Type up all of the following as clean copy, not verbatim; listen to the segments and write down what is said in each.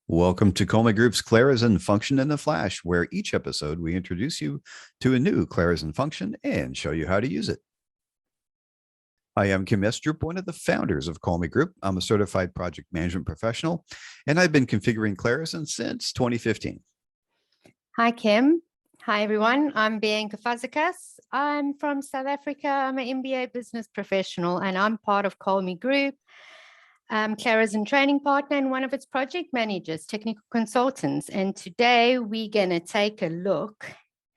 Welcome to Kolme Group's Clarizen Function in a Flash, where each episode we introduce you to a new Clarizen function and show you how to use it. Hi, I'm Kim Estrup, one of the founders of Kolme Group. I'm a certified project management professional, and I've been configuring Clarizen since 2015. Hi, Kim. Hi, everyone. I'm Bianca Fazekas. I'm from South Africa. I'm an MBA business professional, and I'm part of Kolme Group. Clarizen training partner and one of its project managers, technical consultants. And today we're going to take a look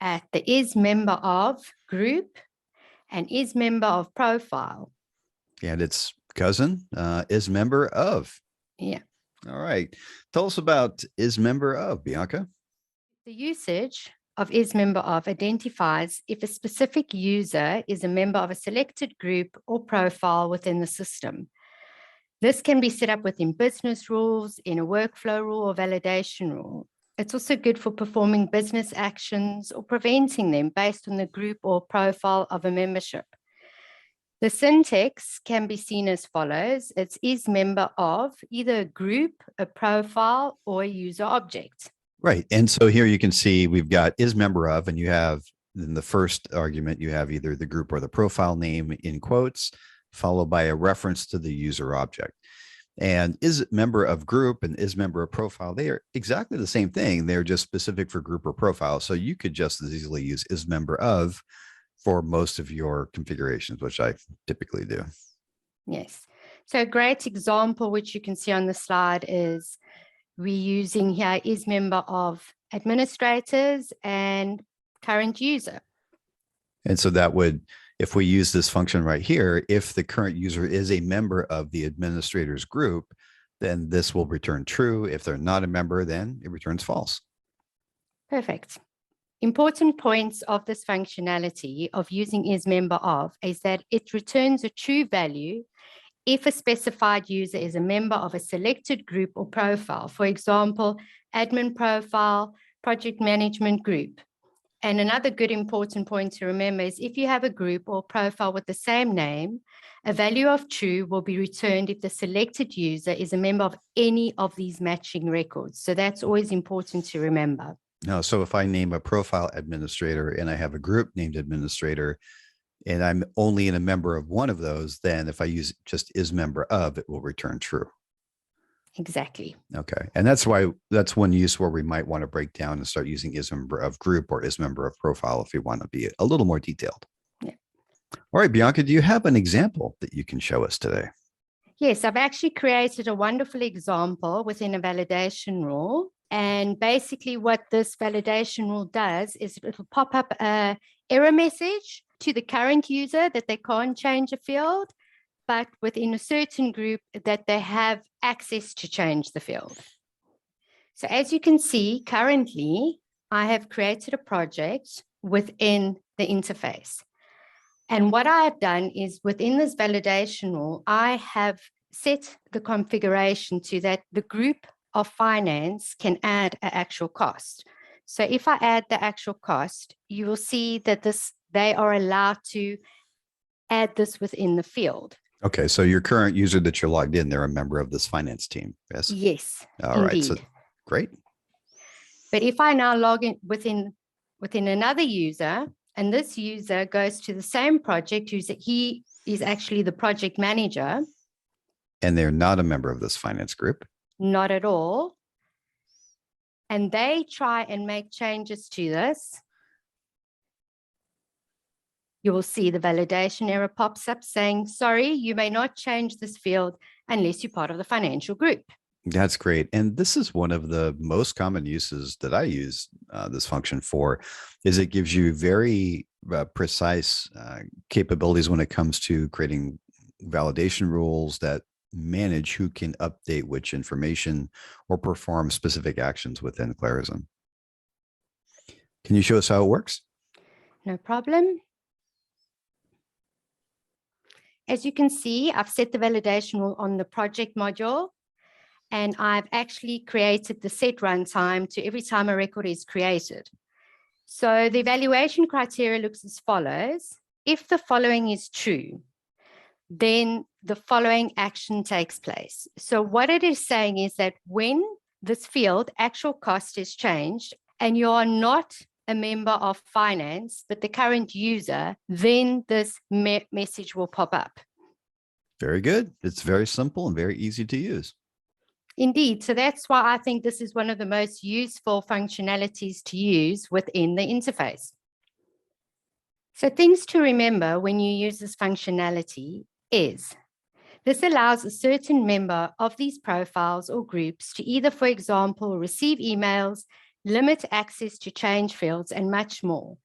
at the IsMemberOf group and IsMemberOf profile. And its cousin, IsMemberOf. Yeah. All right. Tell us about IsMemberOf, Bianca. The usage of IsMemberOf identifies if a specific user is a member of a selected group or profile within the system. This can be set up within business rules, in a workflow rule or validation rule. It's also good for performing business actions or preventing them based on the group or profile of a membership. The syntax can be seen as follows. It's IsMemberOf, either a group, a profile, or a user object. Right. And so here you can see we've got IsMemberOf, and you have in the first argument, you have either the group or the profile name in quotes, followed by a reference to the user object. And IsMemberOf group and IsMemberOf profile, they are exactly the same thing. They're just specific for group or profile. So you could just as easily use IsMemberOf for most of your configurations, which I typically do. Yes. So a great example, which you can see on the slide, is we're using here IsMemberOf administrators and current user. And so that would, if we use this function right here, if the current user is a member of the administrators group, then this will return true. If they're not a member, then it returns false. Perfect. Important points of this functionality of using IsMemberOf is that it returns a true value if a specified user is a member of a selected group or profile. For example, admin profile, project management group. And another good important point to remember is if you have a group or profile with the same name, a value of true will be returned if the selected user is a member of any of these matching records. So that's always important to remember. No, so if I name a profile administrator and I have a group named administrator, and I'm only a member of one of those, then if I use just IsMemberOf, it will return true. Exactly. Okay. And that's why that's one use where we might want to break down and start using IsMemberOf group or IsMemberOf profile if we want to be a little more detailed. Yeah. All right, Bianca, do you have an example that you can show us today? Yes, I've actually created a wonderful example within a validation rule. And basically what this validation rule does is it will pop up an error message to the current user that they can't change a field, but within a certain group that they have access to change the field. So as you can see, currently, I have created a project within the interface. And what I have done is within this validation rule, I have set the configuration to that the group of finance can add an actual cost. So if I add the actual cost, you will see that they are allowed to add this within the field. Okay, so your current user that you're logged in, they're a member of this finance team. Yes. Yes. All right. So great. But if I now log in within another user, and this user goes to the same project, he is actually the project manager. And they're not a member of this finance group. Not at all. And they try and make changes to this. You will see the validation error pops up saying, sorry, you may not change this field unless you're part of the financial group. That's great. And this is one of the most common uses that I use this function for, is it gives you very precise capabilities when it comes to creating validation rules that manage who can update which information or perform specific actions within Clarizen. Can you show us how it works? No problem. As you can see, I've set the validation rule on the project module, and I've actually created the set runtime to every time a record is created. So the evaluation criteria looks as follows. If the following is true, then the following action takes place. So what it is saying is that when this field, actual cost, is changed and you are not a member of finance, but the current user, then this message will pop up. Very good. It's very simple and very easy to use. Indeed. So that's why I think this is one of the most useful functionalities to use within the interface. So things to remember when you use this functionality is this allows a certain member of these profiles or groups to either, for example, receive emails, limit access to change fields, and much more.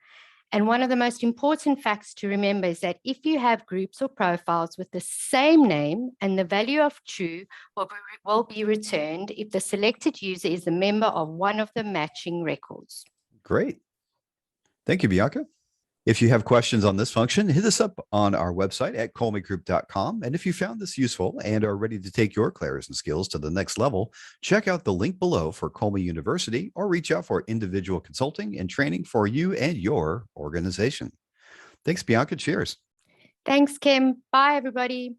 And one of the most important facts to remember is that if you have groups or profiles with the same name, and the value of true will be returned if the selected user is a member of one of the matching records. Great. Thank you, Bianca. If you have questions on this function, hit us up on our website at kolmegroup.com. And if you found this useful and are ready to take your Clarion skills to the next level, check out the link below for Kolme University or reach out for individual consulting and training for you and your organization. Thanks, Bianca. Cheers. Thanks, Kim. Bye, everybody.